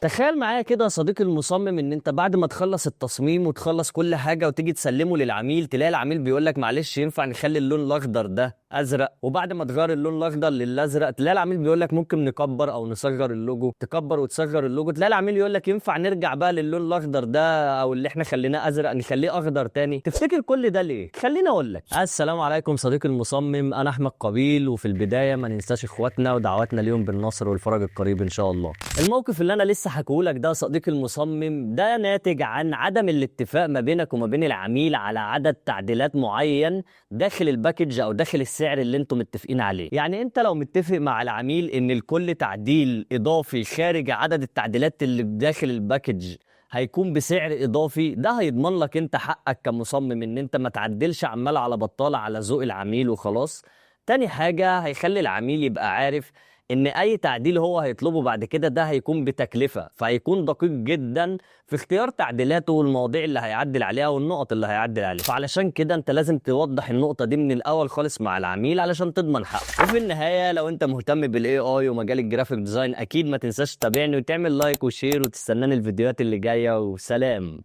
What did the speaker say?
تخيل معايا كده يا صديقي المصمم ان انت بعد ما تخلص التصميم وتخلص كل حاجه وتيجي تسلمه للعميل، تلاقي العميل بيقول لك معلش ينفع نخلي اللون الاخضر ده ازرق، وبعد ما تغير اللون الاخضر للازرق تلاقي العميل بيقول لك ممكن نكبر او نصغر اللوجو، تكبر وتصغر اللوجو، تلاقي العميل يقول لك ينفع نرجع بقى للون الاخضر ده او اللي احنا خليناه ازرق نخليه اخضر تاني. تفتكر كل ده ليه؟ خليني اقول لك. السلام عليكم صديقي المصمم، انا احمد قبيل، وفي البدايه ما ننساش اخواتنا ودعواتنا ليهم بالنصر والفرج القريب ان شاء الله. الموقف اللي انا لسه هقولك ده صديقي المصمم ده ناتج عن عدم الاتفاق ما بينك وما بين العميل على عدد تعديلات معين داخل الباكج او داخل السعر اللي انتم متفقين عليه. يعني انت لو متفق مع العميل ان الكل تعديل اضافي خارج عدد التعديلات اللي داخل الباكج هيكون بسعر اضافي، ده هيضمن لك انت حقك كمصمم ان انت ما تعدلش عمال على بطال على ذوق العميل وخلاص. تاني حاجة هيخلي العميل يبقى عارف ان اي تعديل هو هيطلبه بعد كده ده هيكون بتكلفة، فهيكون دقيق جدا في اختيار تعديلاته والمواضيع اللي هيعدل عليها والنقط اللي هيعدل عليها. فعلشان كده انت لازم توضح النقطة دي من الاول خالص مع العميل علشان تضمن حقه. وفي النهاية لو انت مهتم بالاي اي ومجال الجرافيك ديزاين اكيد ما تنساش تتابعني وتعمل لايك وشير وتستناني الفيديوهات اللي جاية، وسلام.